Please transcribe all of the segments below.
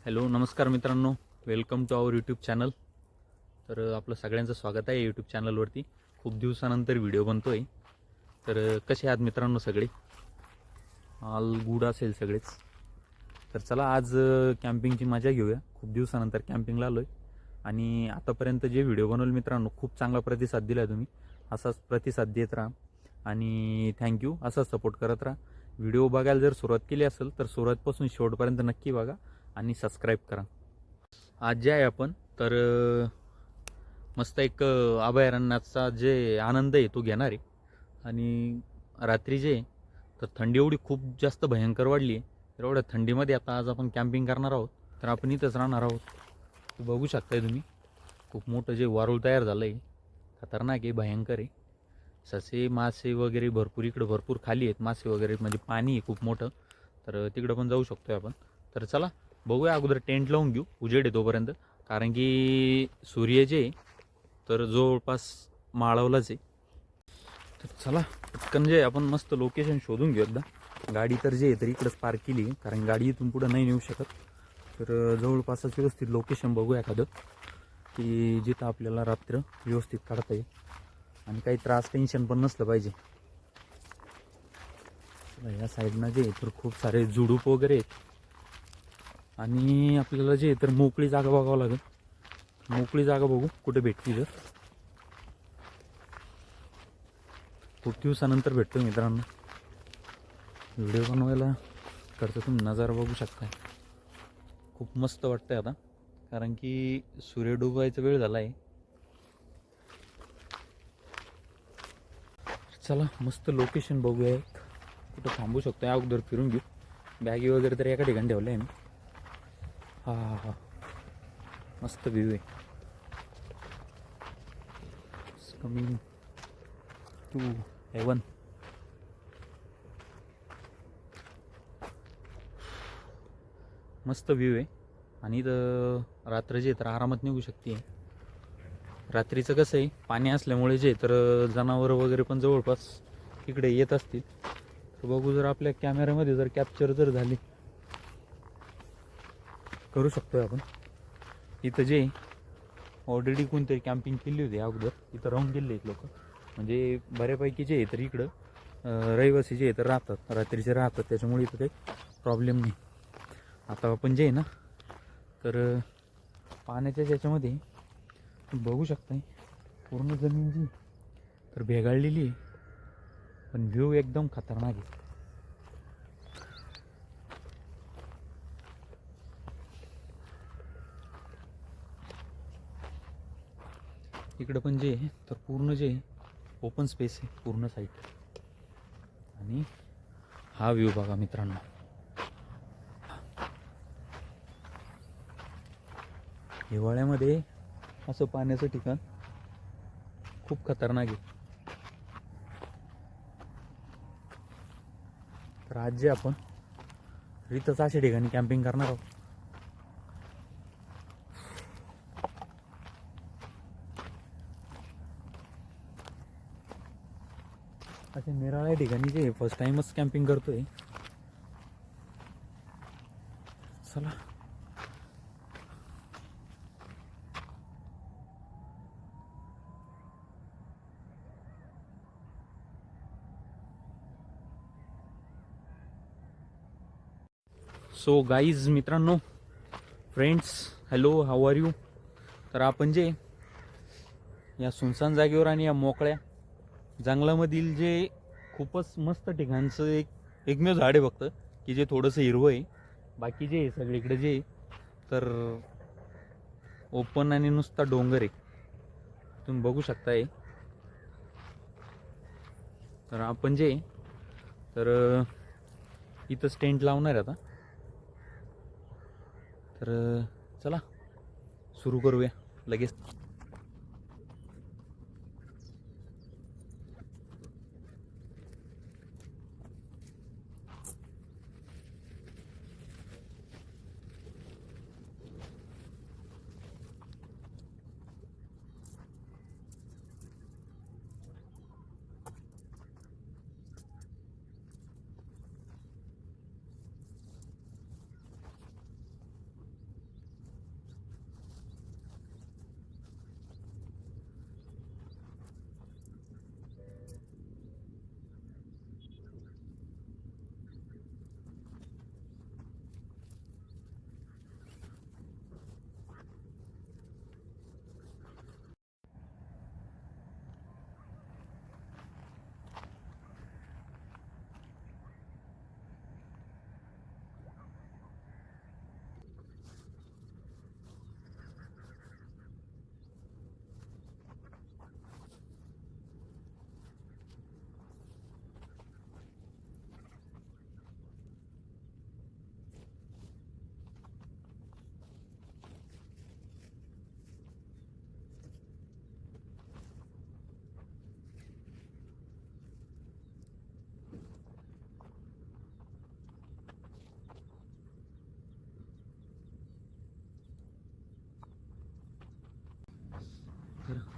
Hello नमस्कार मित्रांनो, welcome to our YouTube channel. तर आपलं सगळ्यांचं स्वागत आहे यूट्यूब चॅनलवरती. खूप दिवसानंतर व्हिडिओ बनतो आहे. तर कसे आहात मित्रांनो सगळे? ऑल गुड असेल सगळेच. तर चला आज कॅम्पिंगची मजा घेऊया. खूप दिवसानंतर कॅम्पिंगला आलो आहे आणि आतापर्यंत जे व्हिडिओ बनवले मित्रांनो, खूप चांगला प्रतिसाद दिला तुम्ही. असाच प्रतिसाद देत राहा आणि थँक्यू. असाच सपोर्ट करत राहा. व्हिडिओ बघायला जर सुरुवात केली असेल तर सुरुवातपासून शेवटपर्यंत नक्की बघा आणि सबस्क्राईब करा. आज जे आहे आपण तर मस्त एक अभयारण्याचा जे आनंद आहे तो घेणार आहे. आणि रात्री जे तर थंडी एवढी खूप जास्त भयंकर वाढली आहे. तर एवढ्या थंडीमध्ये आता आज आपण कॅम्पिंग करणार आहोत. तर आपण इथंच राहणार आहोत. ते बघू शकताय तुम्ही, खूप मोठं जे वारूळ तयार झालं आहे, खतरनाक आहे, भयंकर आहे. ससे मासे वगैरे भरपूर, इकडं भरपूर खाली आहेत मासे वगैरे, म्हणजे पाणी आहे खूप मोठं. तर तिकडं पण जाऊ शकतोय आपण. तर चला बघूया, अगोदर टेंट लावून घेऊ, उजेड आहे तोपर्यंत. कारण की सूर्य जे तर जवळपास माळवलाच आहे. तर चला पटकन जे आपण मस्त लोकेशन शोधून घेऊ एकदा. गाडी तर जे आहे तर इकडंच पार्क केली आहे, कारण गाडी इथून पुढं नाही नेऊ शकत. तर जवळपासच व्यवस्थित लोकेशन बघूया एखादं, की जिथं आपल्याला रात्र व्यवस्थित काढता येईल आणि काही त्रास टेन्शन पण नसलं पाहिजे. या साईडनं जे तर खूप सारे झुडूप वगैरे आहेत आणि आपल्याला जे तर मोकळी जागा बघावं लागेल. मोकळी जागा बघू कुठे भेटती. तर खूप दिवसानंतर भेटतो मित्रांनो. व्हिडिओ बनवायला करतो, तुम्ही नजारा बघू शकता. खूप मस्त वाटतंय आता, कारण की सूर्य डुबायचा वेळ झाला आहे. चला मस्त लोकेशन बघूया. कुठं थांबू शकतो, अगोदर फिरून घेऊ. बॅगी वगैरे तर एका ठिकाणी ठेवलं आहे मी. हा हा हा, मस्त व्ह्यू आहे. Coming to heaven. मस्त व्ह्यू आहे आणि इथं रात्र जे तर आरामात निघू शकते. रात्रीचं कसं आहे, पाणी असल्यामुळे जे तर जनावरं वगैरे पण जवळपास इकडे येत असतील. तर बघू, जर आपल्या कॅमेऱ्यामध्ये जर कॅप्चर जर झाली करू शकतोय आपण. इथं जे ऑलरेडी कोणतरी कॅम्पिंग केली होती अगोदर, इथं राहून गेले आहेत लोक. म्हणजे बऱ्यापैकी जे आहे तर इकडं रहिवासी जे आहे तर राहतात, रात्रीचे राहतात, त्याच्यामुळे इथं काही प्रॉब्लेम नाही. आता आपण जे आहे ना तर पाण्याच्या ज्याच्यामध्ये बघू शकताय, पूर्ण जमीन जी तर भेगाळलेली आहे, पण व्ह्यू एकदम खतरनाक आहे. इकडं पण जे आहे तर पूर्ण जे ओपन स्पेस आहे पूर्ण साईड. आणि हा व्ह्यू बघा मित्रांनो. हिवाळ्यामध्ये असं पाण्याचं ठिकाण खूप खतरनाक आहे. तर आज जे आपण इथंच अशा ठिकाणी कॅम्पिंग करणार आहोत. अशा निराळ्या ठिकाणी जे फर्स्ट टाइमच कॅम्पिंग करतोय. चला सो गाईज, मित्रांनो, friends, hello, how are you. तर आपण जे या सुनसान जागेवर आणि या मोकळ्या जंगलामधील जे खूपच मस्त ठिकाणचं एकमेव झाड आहे फक्त, की जे थोडंसं हिरवं आहे. बाकी जे सगळीकडे जे तर ओपन आणि नुसता डोंगर आहे, तुम्ही बघू शकताय. तर आपण जे तर इथंच टेंट लावणार आहे आता. तर चला सुरू करूया लगेच.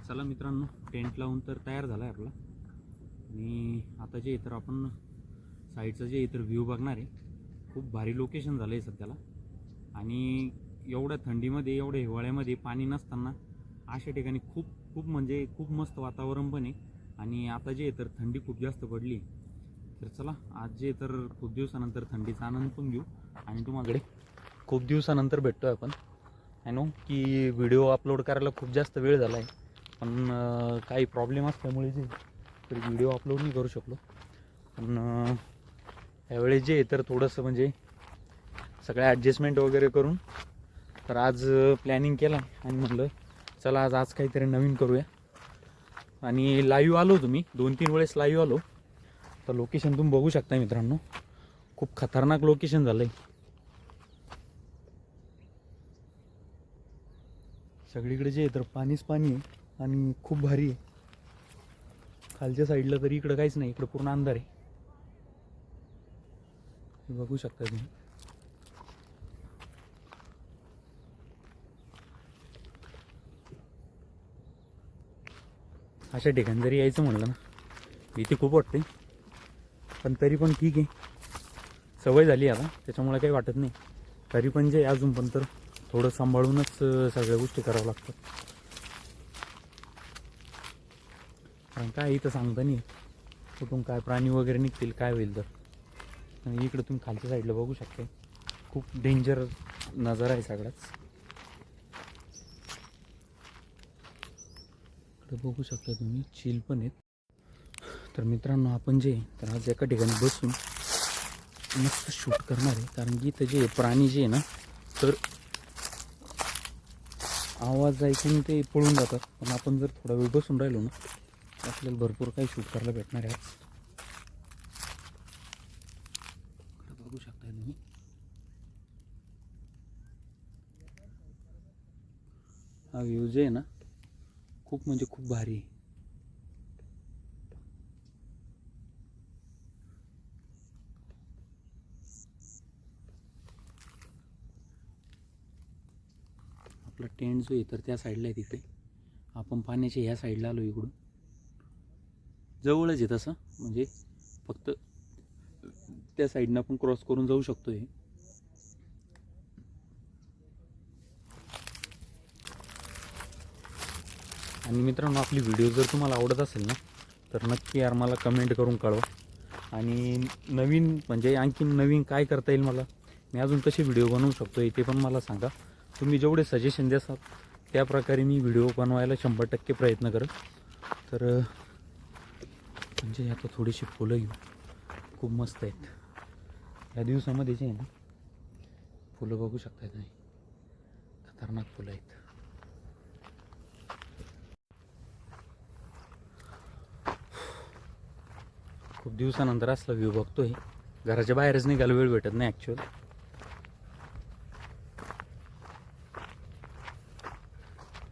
चला मित्रांनो, टेंट लावून तर तयार झाला आहे आपला. आणि आता जे तर आपण साईडचं जे इतर व्ह्यू बघणार आहे. खूप भारी लोकेशन झालं आहे सध्याला. आणि एवढ्या थंडीमध्ये, एवढ्या हिवाळ्यामध्ये पाणी नसताना अशा ठिकाणी खूप खूप म्हणजे खूप मस्त वातावरण पण आहे. आणि आता जे तर थंडी खूप जास्त पडली. तर चला आज जे तर खूप दिवसानंतर थंडीचा आनंद पण घेऊ. आणि तुम्हाकडे खूप दिवसानंतर भेटतो आहे आपण. आय नो की व्हिडिओ अपलोड करायला खूप जास्त वेळ झाला आहे, पण काही प्रॉब्लेम असल्यामुळे जे तर व्हिडिओ अपलोड नाही करू शकलो. पण यावेळेस जे तर थोडंसं म्हणजे सगळं ॲडजस्टमेंट वगैरे करून तर आज प्लॅनिंग केला आणि म्हटलं चला आज काहीतरी नवीन करूया. आणि लाईव्ह आलो तुम्ही 2-3 वेळेस लाईव्ह आलो. तर लोकेशन तुम्ही बघू शकता मित्रांनो, खूप खतरनाक लोकेशन झालं आहे. सगळीकडे जे तर पाणीच पाणी आहे आणि खूप भारी आहे. खालच्या साईडला तरी इकडं काहीच नाही, इकडं पूर्ण अंधार आहे. हे बघू शकता तुम्ही. अशा ठिकाणी जरी यायचं म्हणलं ना, भीती खूप वाटते, पण तरी पण ठीक आहे, सवय झाली आता त्याच्यामुळे काही वाटत नाही. तरी पण जे अजून पण तर थोडं सांभाळूनच सगळ्या गोष्टी कराव्या लागतात. कारण काय इथं सांगता नाही कुठून काय प्राणी वगैरे निघतील, काय होईल तर. आणि इकडं तुम्ही खालच्या साईडला बघू शकता, खूप डेंजर नजारा आहे सगळाच. इकडे बघू शकता तुम्ही चिल पण आहेत. तर मित्रांनो, आपण जे तर आज एका ठिकाणी बसून मस्त शूट करणार आहे. कारण की इथं जे प्राणी जे आहे ना, तर आवाज ऐकून ते पळून जातात. पण आपण जर थोडा वेळ बसून राहिलो ना, आपल्याला भरपूर काही शूट करायला भेटणार आहे आज. बघू शकता तुम्ही, हा व्ह्यू जे आहे ना, खूप म्हणजे खूप भारी आहे. आपला टेंट जो आहे तर त्या साईडला आहे, तिकडे आपण पाण्याच्या ह्या साईडला आलो. इकडून जवळच आहे तसं, म्हणजे फक्त त्या साईडनं आपण क्रॉस करून जाऊ शकतो. हे आणि मित्रांनो, आपली व्हिडिओ जर तुम्हाला आवडत असेल ना, तर नक्की यार मला कमेंट करून कळवा. आणि नवीन म्हणजे आणखीन नवीन काय करता येईल मला, मी अजून कसे व्हिडिओ बनवू शकतो ते पण मला सांगा. तुम्ही जेवढे सजेशन द्याल त्याप्रकारे मी व्हिडिओ बनवायला 100% प्रयत्न करेन. तर म्हणजे आता थोडीशी फुलं घेऊ, खूप मस्त आहेत या दिवसामध्ये जे आहे ना. फुलं बघू शकता तुम्ही, खतरनाक फुलं आहेत. खूप दिवसानंतर असला व्ह्यू बघतोय. घराच्या बाहेरच निघायला वेळ भेटत नाही ॲक्च्युअल.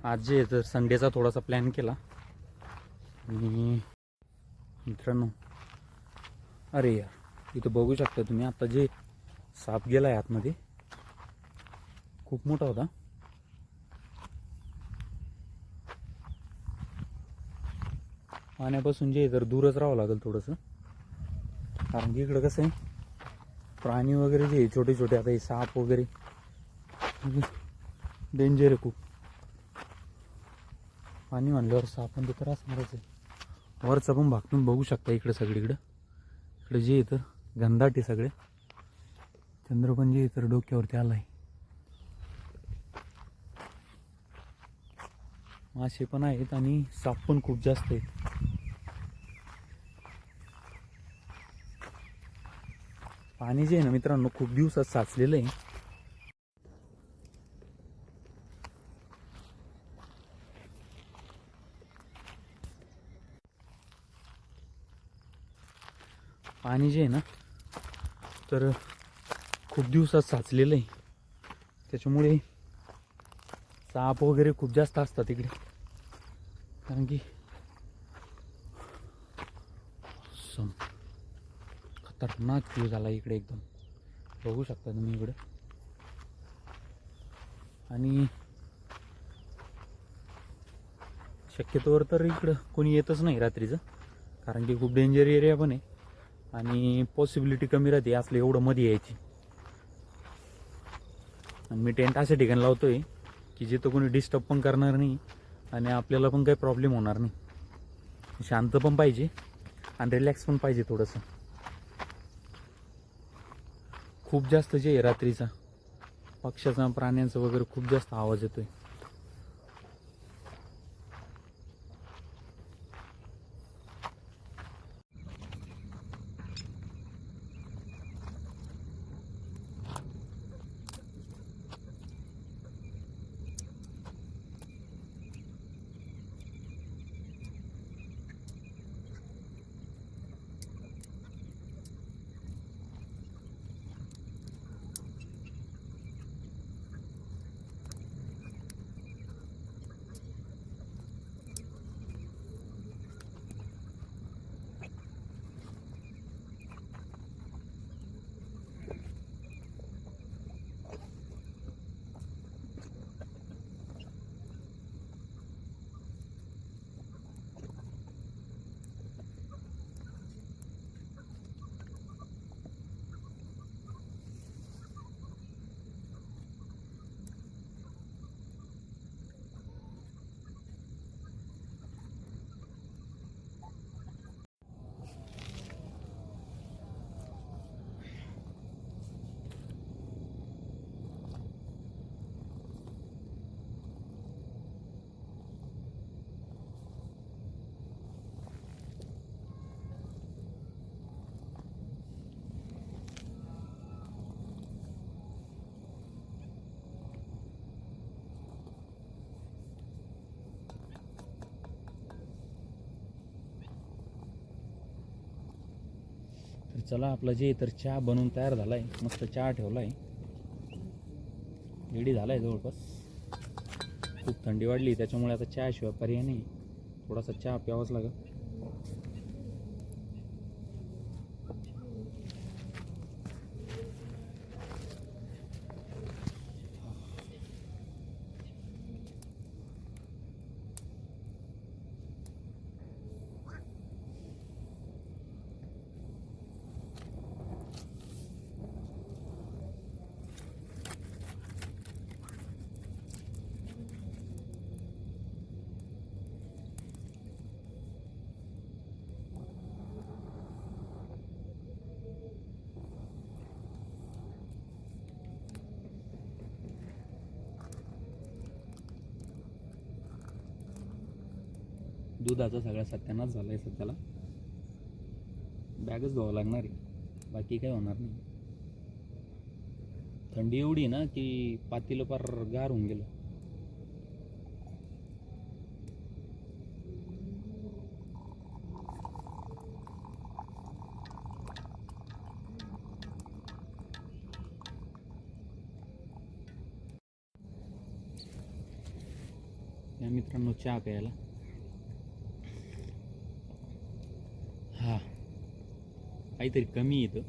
आज जे तर संडेचा थोडासा प्लॅन केला. आणि मित्रांनो, अरे यार, इथं बघू शकता तुम्ही, आता जे साप गेला आहे आतमध्ये, खूप मोठा होता. पाण्यापासून जे तर दूरच राहावं लागेल थोडंसं. कारण की इकडं कसं आहे, प्राणी वगैरे जे छोटे छोटे, आता हे साप वगैरे डेंजर आहे खूप. पाणी म्हणल्यावर साप पण तर असणारच आहे. वरचा पण भाग तुम्ही बघू शकता, इकडे सगळीकडं इकडे जे तर घनदाट आहे सगळे. चंद्र पण जे तर डोक्यावरती आलाय. मासे पण आहेत आणि साप पण खूप जास्त आहेत. पाणी जे आहे ना मित्रांनो, खूप दिवसात साचलेलं आहे. पाणी जे आहे ना, तर खूप दिवसात साचलेलं आहे. त्याच्यामुळे साप वगैरे खूप जास्त असतात इकडे. कारण की खतरनाक व्ह्यू झाला इकडे एकदम, बघू शकता तुम्ही इकडे. आणि शक्यतोवर तर इकडं कोणी येतच नाही रात्रीचं, कारण की खूप डेंजर एरिया पण आहे आणि पॉसिबिलिटी कमी राहते असलं एवढं मध्ये यायची. आणि मी टेंट अशा ठिकाणी लावतो आहे की जिथं कोणी डिस्टर्ब पण करणार नाही आणि आपल्याला पण काही प्रॉब्लेम होणार नाही. शांत पण पाहिजे आणि रिलॅक्स पण पाहिजे थोडंसं. खूप जास्त जे आहे रात्रीचा पक्ष्याचा प्राण्यांचा वगैरे खूप जास्त आवाज येतोय. तर चला आपला जे तर चहा बनवून तयार झाला आहे. मस्त चहा ठेवला आहे, रेडी झाला आहे जवळपास. खूप थंडी वाढली त्याच्यामुळे आता चहाशिवाय पर्याय नाही, थोडासा चहा प्यावाच लागेल. दुधाचा सगळा सत्यानाश झाला आहे सध्याला. बॅगच धुवावं लागणार आहे, बाकी काय होणार नाही. थंडी एवढी ना की पातेलं पार गार होऊन गेलं. या मित्रांनो चहा प्यायला. हा काहीतरी कमी येतं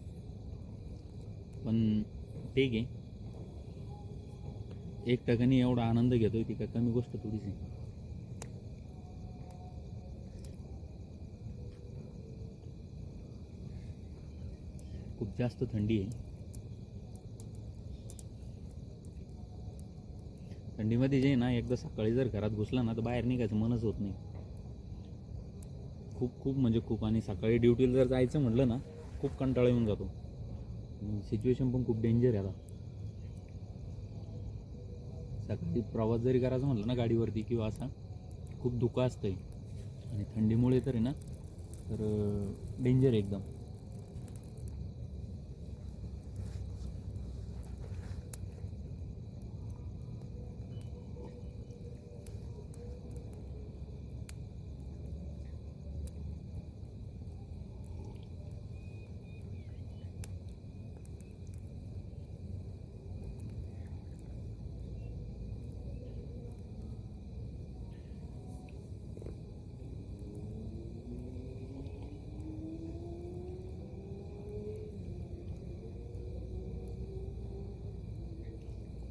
पण ठीक आहे. 1% एवढा आनंद घेतोय ती काय कमी गोष्ट थोडीच आहे. खूप जास्त थंडी आहे. थंडीमध्ये जे ना एकदा सकाळी जर घरात घुसला ना तर बाहेर निघायचं मनच होत नाही. खूप खूप म्हणजे खूप. आणि सकाळी ड्युटीला जर जायचं म्हटलं ना खूप कंटाळा येऊन जातो. सिच्युएशन पण खूप डेंजर आहे आता. सकाळी प्रवास जरी करायचा म्हटलं ना गाडीवरती किंवा असा खूप धुकं असतं आणि थंडीमुळे तर आहे ना तर डेंजर एकदम.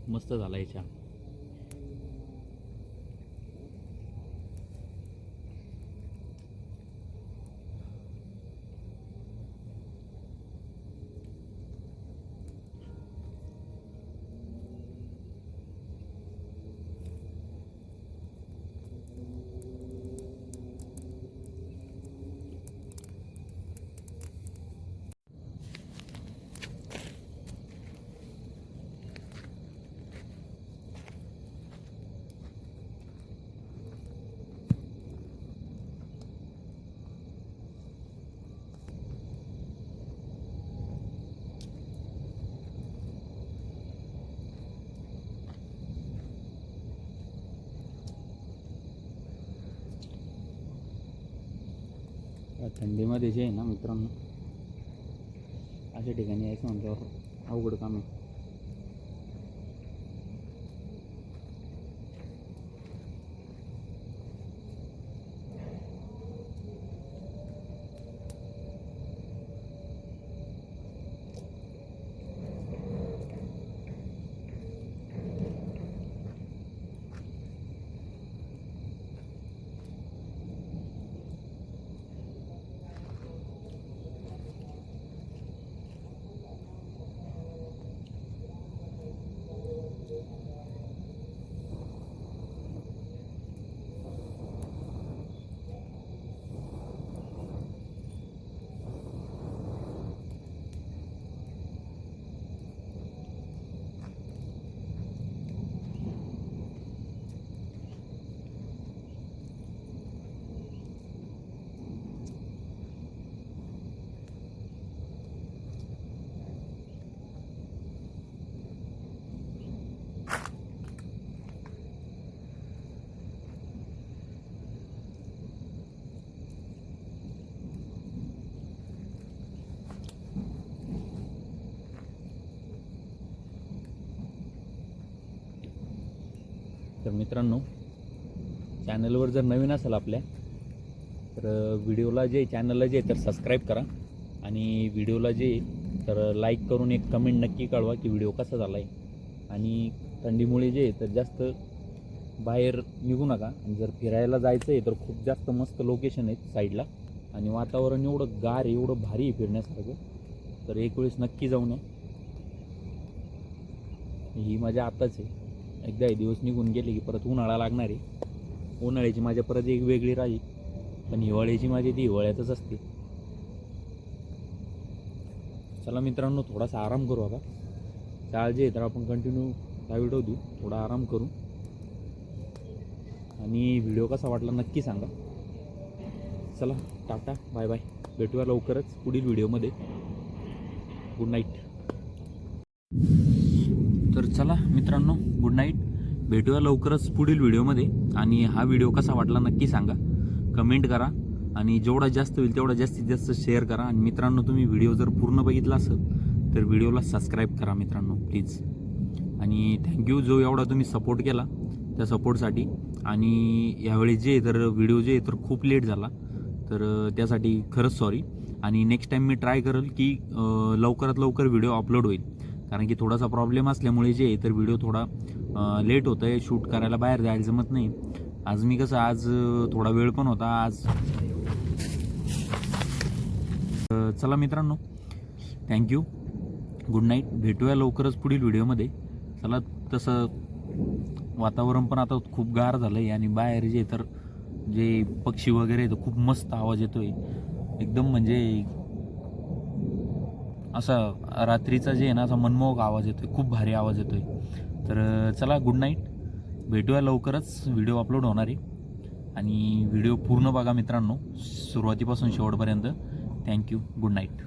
मस्त झाला चहा. थंडीमध्ये जे आहे ना मित्रांनो, अशा ठिकाणी यायचं म्हटल्यावर अवघड काम आहे. तर मित्रांनो, चॅनलवर जर नवीन असाल आपल्या, तर व्हिडिओला जे चॅनलला जे तर सबस्क्राईब करा आणि व्हिडिओला जे तर लाईक करून एक कमेंट नक्की कळवा की व्हिडिओ कसा झाला आहे. आणि थंडीमुळे जे तर जास्त बाहेर निघू नका. आणि जर फिरायला जायचं आहे तर खूप जास्त मस्त लोकेशन आहेत साईडला आणि वातावरण एवढं गार एवढं भारी आहे फिरण्यासारखं, तर एक वेळेस नक्की जाऊन या. ही मजा आताच आहे, एकदा हे दिवस निघून गेले की परत उन्हाळा लागणार आहे. उन्हाळ्याची मजा परत एक वेगळी राहील, पण हिवाळ्याची मजा ती हिवाळ्यातच असते. चला मित्रांनो, थोडासा आराम करू आता. चाल जे तर आपण कंटिन्यू हा व्हिडिओ देऊ, थोडा आराम करू. आणि व्हिडिओ कसा वाटला नक्की सांगा. चला, टाटा, बाय बाय. भेटूया लवकरच पुढील व्हिडिओमध्ये. Good night. तर चला मित्रांनो, गुड नाईट. भेटूया लवकरच पुढील व्हिडिओमध्ये. आणि हा व्हिडिओ कसा वाटला नक्की सांगा, कमेंट करा. आणि जेवढा जास्त होईल तेवढा जास्तीत जास्त शेअर करा. आणि मित्रांनो, तुम्ही व्हिडिओ जर पूर्ण बघितला असेल तर व्हिडिओला सबस्क्राईब करा मित्रांनो प्लीज. आणि थँक्यू जो एवढा तुम्ही सपोर्ट केला त्या सपोर्टसाठी. आणि यावेळी जे तर व्हिडिओ जे तर खूप लेट झाला, तर त्यासाठी खरंच सॉरी. आणि नेक्स्ट टाईम मी ट्राय करेल की लवकरात लवकर व्हिडिओ अपलोड होईल. कारण की थोडासा प्रॉब्लेम असल्यामुळे जे तर व्हिडिओ थोडा लेट होतं आहे. शूट करायला बाहेर जायला जमत नाही. आज मी कसं आज थोडा वेळ पण होता आज. चला मित्रांनो, थँक्यू, गुड नाईट. भेटूया लवकरच पुढील व्हिडिओमध्ये. चला, तसं वातावरण पण आता खूप गार झालं आहे आणि बाहेर जे तर जे पक्षी वगैरे तर खूप मस्त आवाज येतो आहे एकदम. म्हणजे असा रात्रीचा जे आहे ना असा मनमोहक आवाज येतो आहे, खूप भारी आवाज येतो आहे. तर चला, गुड नाईट. भेटूया लवकरच. व्हिडिओ अपलोड होणार आहे आणि व्हिडिओ पूर्ण बघा मित्रांनो, सुरुवातीपासून शेवटपर्यंत. Thank you, good night.